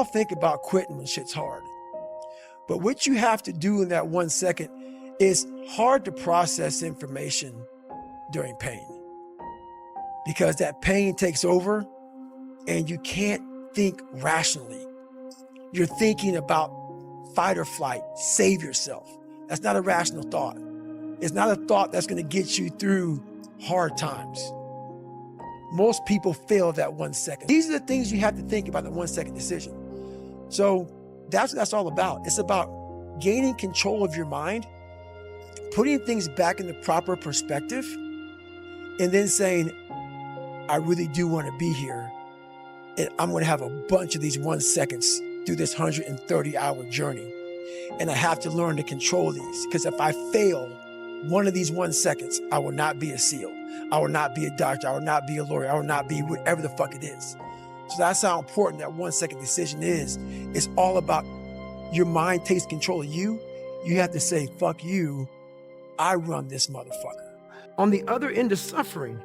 all think about quitting when shit's hard. But what you have to do in that 1 second is hard to process information during pain, because that pain takes over and you can't think rationally. You're thinking about fight or flight, save yourself. That's not a rational thought. It's not a thought that's going to get you through hard times. Most people fail that 1 second. These are the things you have to think about in the 1 second decision. So that's what that's all about. It's about gaining control of your mind, putting things back in the proper perspective, and then saying, I really do want to be here. And I'm going to have a bunch of these 1 seconds through this 130-hour journey. And I have to learn to control these, because if I fail one of these 1 seconds, I will not be a SEAL. I will not be a doctor. I will not be a lawyer. I will not be whatever the fuck it is. So that's how important that 1 second decision is. It's all about your mind takes control of you. You have to say, fuck you. I run this motherfucker. On the other end of suffering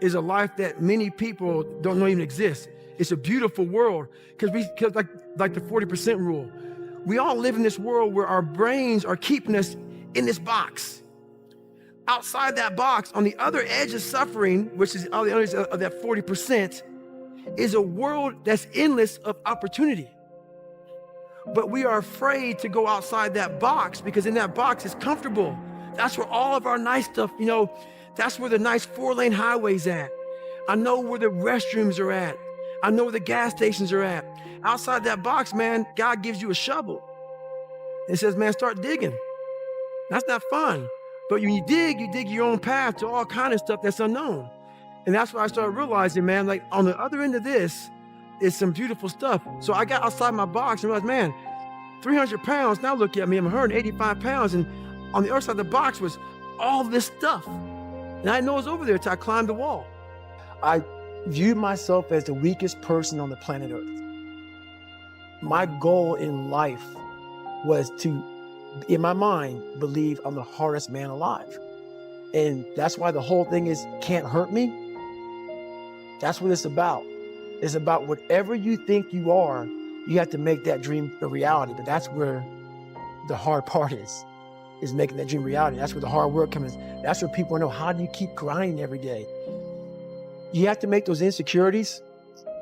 is a life that many people don't know even exists. It's a beautiful world, because like the 40% rule. We all live in this world where our brains are keeping us in this box. Outside that box, on the other edge of suffering, which is on the other edge of that 40%, is a world that's endless of opportunity. But we are afraid to go outside that box, because in that box it's comfortable. That's where all of our nice stuff, that's where the nice 4-lane highway's at. I know where the restrooms are at. I know where the gas stations are at. Outside that box, man, God gives you a shovel. And says, man, start digging. That's not fun. But when you dig your own path to all kind of stuff that's unknown. And that's why I started realizing, man, like on the other end of this is some beautiful stuff. So I got outside my box and realized, man, 300 pounds, now look at me, I'm 185 pounds. And on the other side of the box was all this stuff. And I didn't know it was over there until I climbed the wall. I viewed myself as the weakest person on the planet Earth. My goal in life was to, in my mind, believe I'm the hardest man alive. And that's why the whole thing is can't hurt me. That's what it's about. It's about whatever you think you are, you have to make that dream a reality. But that's where the hard part is making that dream reality. That's where the hard work comes in. That's where people know, how do you keep grinding every day? You have to make those insecurities,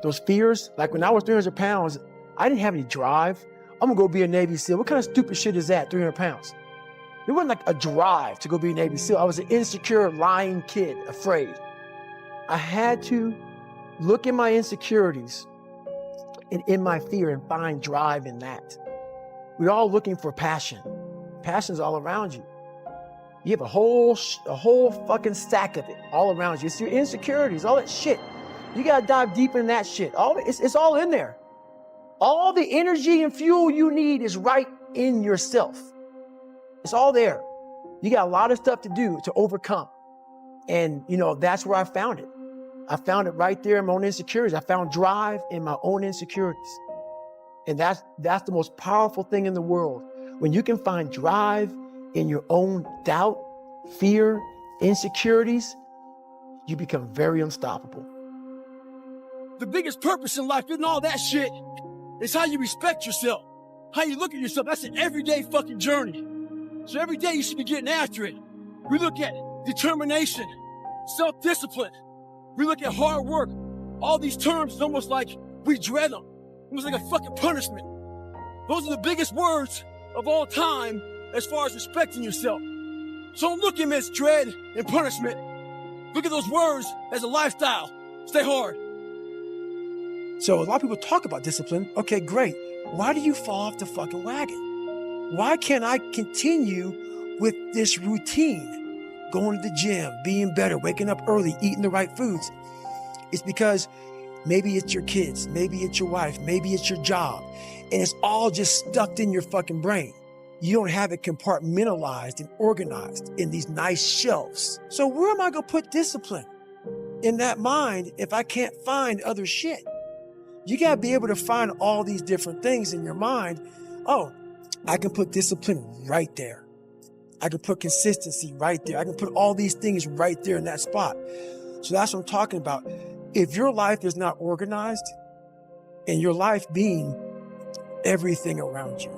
those fears. Like when I was 300 pounds, I didn't have any drive. I'm gonna go be a Navy SEAL. What kind of stupid shit is that, 300 pounds? It wasn't like a drive to go be a Navy SEAL. I was an insecure, lying kid, afraid. I had to look at my insecurities and in my fear and find drive in that. We're all looking for passion. Passion's all around you. You have a whole fucking stack of it all around you. It's your insecurities, all that shit. You gotta dive deep in that shit. It's all in there. All the energy and fuel you need is right in yourself. It's all there. You got a lot of stuff to do to overcome. And that's where I found it. I found it right there in my own insecurities. I found drive in my own insecurities. And that's the most powerful thing in the world. When you can find drive in your own doubt, fear, insecurities, you become very unstoppable. The biggest purpose in life isn't all that shit. It's how you respect yourself, how you look at yourself. That's an everyday fucking journey. So every day you should be getting after it. We look at determination, self-discipline. We look at hard work. All these terms, it's almost like we dread them. Almost like a fucking punishment. Those are the biggest words of all time as far as respecting yourself. So don't look at them as dread and punishment. Look at those words as a lifestyle. Stay hard. So a lot of people talk about discipline. Okay, great. Why do you fall off the fucking wagon? Why can't I continue with this routine? Going to the gym, being better, waking up early, eating the right foods. It's because maybe it's your kids, maybe it's your wife, maybe it's your job, and it's all just stuffed in your fucking brain. You don't have it compartmentalized and organized in these nice shelves. So where am I gonna put discipline in that mind if I can't find other shit? You gotta be able to find all these different things in your mind. Oh, I can put discipline right there. I can put consistency right there. I can put all these things right there in that spot. So that's what I'm talking about. If your life is not organized, and your life being everything around you.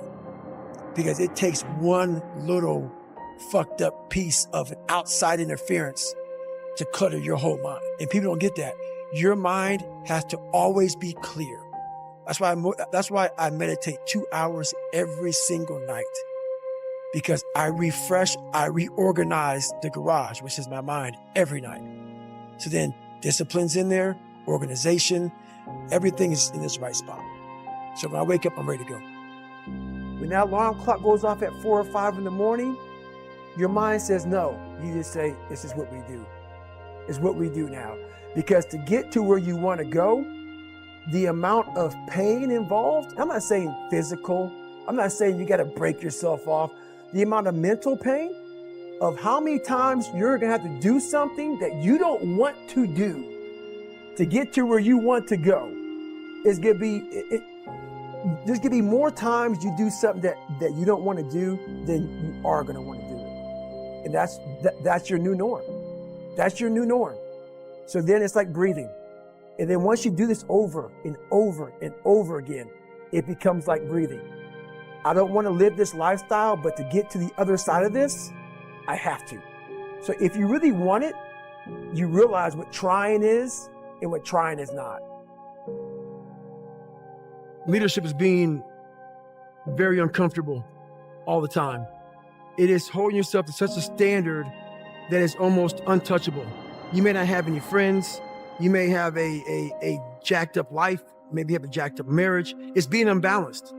Because it takes one little fucked up piece of an outside interference to clutter your whole mind. And people don't get that. Your mind has to always be clear. That's why I meditate 2 hours every single night. Because I refresh, I reorganize the garage, which is my mind, every night. So then discipline's in there, organization, everything is in its right spot. So when I wake up, I'm ready to go. When that alarm clock goes off at 4 or 5 in the morning, your mind says no. You just say, this is what we do. It's what we do now. Because to get to where you want to go, the amount of pain involved, I'm not saying physical, I'm not saying you got to break yourself off. The amount of mental pain of how many times you're going to have to do something that you don't want to do to get to where you want to go is going to be, there's going to be more times you do something that you don't want to do than you are going to want to do it. And that's your new norm. That's your new norm. So then it's like breathing. And then once you do this over and over and over again, it becomes like breathing. I don't want to live this lifestyle, but to get to the other side of this, I have to. So if you really want it, you realize what trying is and what trying is not. Leadership is being very uncomfortable all the time. It is holding yourself to such a standard that is almost untouchable. You may not have any friends. You may have a jacked up life, maybe have a jacked up marriage. It's being unbalanced.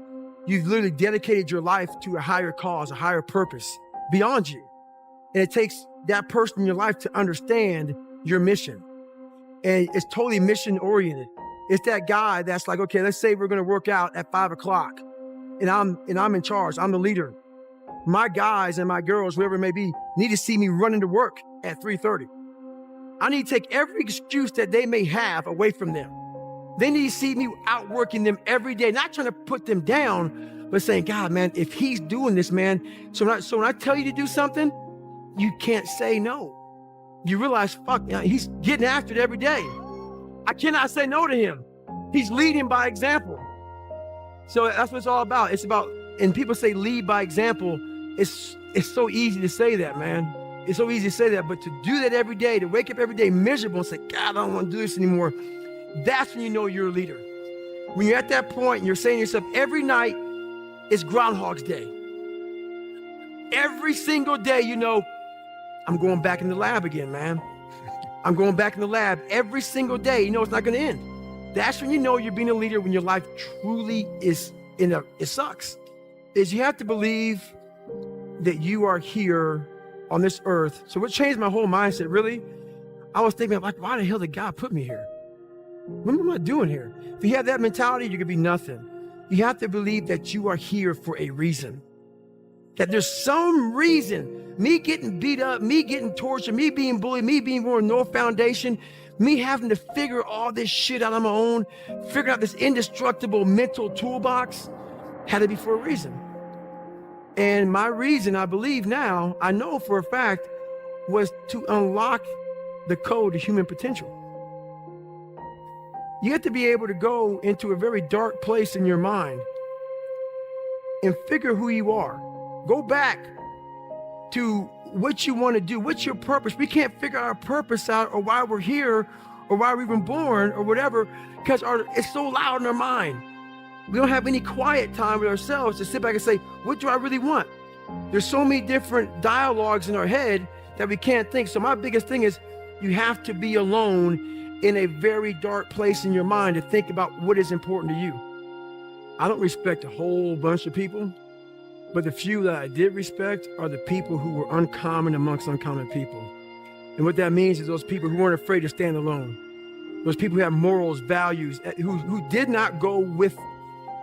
You've literally dedicated your life to a higher cause, a higher purpose beyond you. And it takes that person in your life to understand your mission. And it's totally mission oriented. It's that guy that's like, okay, let's say we're going to work out at 5 o'clock and I'm in charge. I'm the leader. My guys and my girls, whoever it may be, need to see me running to work at 3:30. I need to take every excuse that they may have away from them. They need to see me outworking them every day, not trying to put them down, but saying, God, man, if he's doing this, man, so when I tell you to do something, you can't say no. You realize, fuck, he's getting after it every day. I cannot say no to him. He's leading by example. So that's what it's all about. It's about, and people say lead by example. It's so easy to say that, man. It's so easy to say that, but to do that every day, to wake up every day miserable and say, God, I don't want to do this anymore. That's when you know you're a leader. When you're at that point and you're saying to yourself, every night is Groundhog's Day. Every single day, you know, I'm going back in the lab again, man. I'm going back in the lab every single day. You know, it's not going to end. That's when you know you're being a leader, when your life truly is it sucks. Is you have to believe that you are here on this earth. So what changed my whole mindset, really? I was thinking, like, why the hell did God put me here? What am I doing here? If you have that mentality, you could be nothing. You have to believe that you are here for a reason. That there's some reason, me getting beat up, me getting tortured, me being bullied, me being born with no foundation, me having to figure all this shit out on my own, figuring out this indestructible mental toolbox, had to be for a reason. And my reason, I believe now, I know for a fact, was to unlock the code to human potential. You have to be able to go into a very dark place in your mind and figure who you are. Go back to what you want to do. What's your purpose? We can't figure our purpose out or why we're here or why we're even born or whatever because it's so loud in our mind. We don't have any quiet time with ourselves to sit back and say, what do I really want? There's so many different dialogues in our head that we can't think. So my biggest thing is you have to be alone in a very dark place in your mind to think about what is important to you. I don't respect a whole bunch of people, but the few that I did respect are the people who were uncommon amongst uncommon people. And what that means is those people who weren't afraid to stand alone. Those people who have morals, values, who did not go with.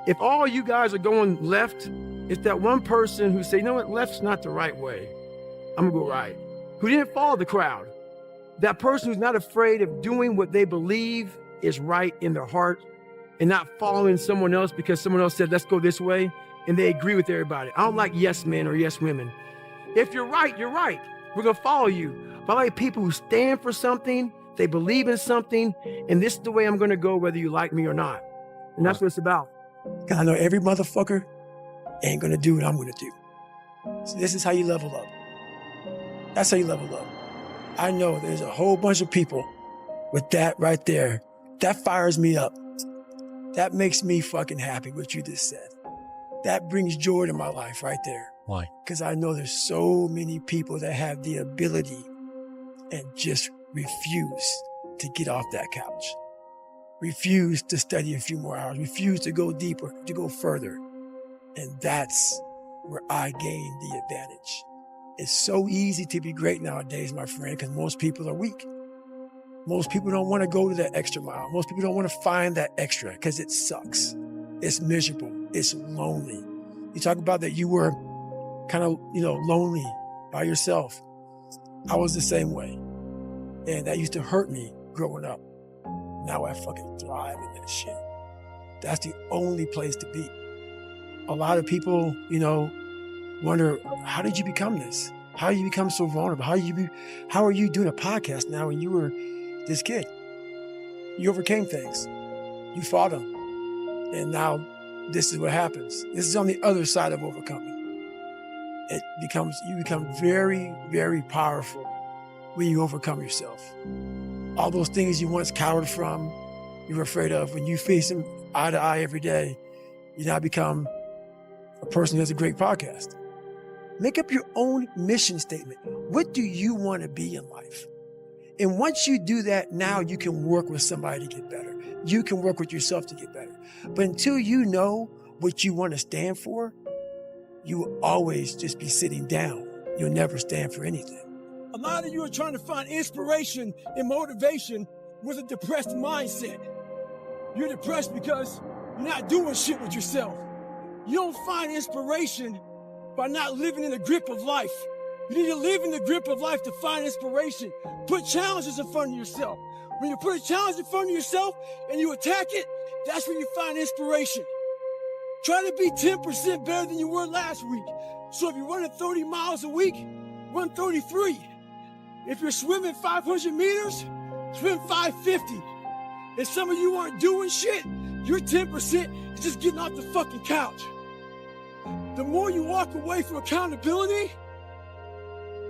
If all you guys are going left, it's that one person who say, you know what, left's not the right way. I'm gonna go right. Who didn't follow the crowd. That person who's not afraid of doing what they believe is right in their heart and not following someone else because someone else said, let's go this way. And they agree with everybody. I don't like yes men or yes women. If you're right, you're right. We're gonna follow you. But I like people who stand for something, they believe in something, and this is the way I'm gonna go whether you like me or not. And that's what it's about. Because I know every motherfucker ain't going to do what I'm going to do. So this is how you level up. That's how you level up. I know there's a whole bunch of people with that right there. That fires me up. That makes me fucking happy, what you just said. That brings joy to my life right there. Why? Because I know there's so many people that have the ability and just refuse to get off that couch. Refuse to study a few more hours. Refuse to go deeper, to go further. And that's where I gain the advantage. It's so easy to be great nowadays, my friend, because most people are weak. Most people don't want to go to that extra mile. Most people don't want to find that extra because it sucks. It's miserable. It's lonely. You talk about that you were kind of, lonely by yourself. I was the same way. And that used to hurt me growing up. Now I fucking thrive in that shit. That's the only place to be. A lot of people, wonder, how did you become this? How did you become so vulnerable? How are you doing a podcast now when you were this kid? You overcame things. You fought them. And now this is what happens. This is on the other side of overcoming. You become very, very powerful when you overcome yourself. All those things you once cowered from, you were afraid of, when you face them eye to eye every day, you now become a person who has a great podcast. Make up your own mission statement. What do you want to be in life? And once you do that, now you can work with somebody to get better. You can work with yourself to get better. But until you know what you want to stand for, you will always just be sitting down. You'll never stand for anything. A lot of you are trying to find inspiration and motivation with a depressed mindset. You're depressed because you're not doing shit with yourself. You don't find inspiration by not living in the grip of life. You need to live in the grip of life to find inspiration. Put challenges in front of yourself. When you put a challenge in front of yourself and you attack it, that's when you find inspiration. Try to be 10% better than you were last week. So if you're running 30 miles a week, run 33. If you're swimming 500 meters, swim 550. If some of you aren't doing shit, your 10% is just getting off the fucking couch. The more you walk away from accountability,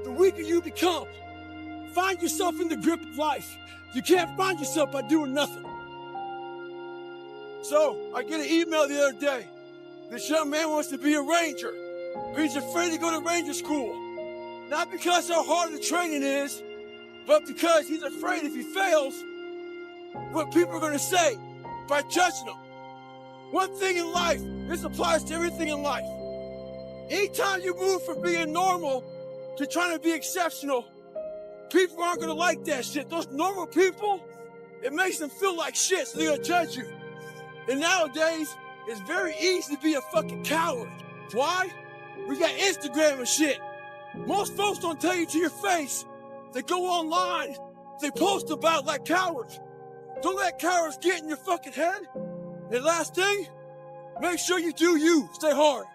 the weaker you become. Find yourself in the grip of life. You can't find yourself by doing nothing. So, I get an email the other day. This young man wants to be a ranger, but he's afraid to go to ranger school. Not because how hard the training is, but because he's afraid if he fails, what people are going to say by judging him. One thing in life, this applies to everything in life. Anytime you move from being normal to trying to be exceptional, people aren't going to like that shit. Those normal people, it makes them feel like shit, so they're going to judge you. And nowadays, it's very easy to be a fucking coward. Why? We got Instagram and shit. Most folks don't tell you to your face. They go online, they post about like cowards. Don't let cowards get in your fucking head. And last thing, make sure you do you. Stay hard.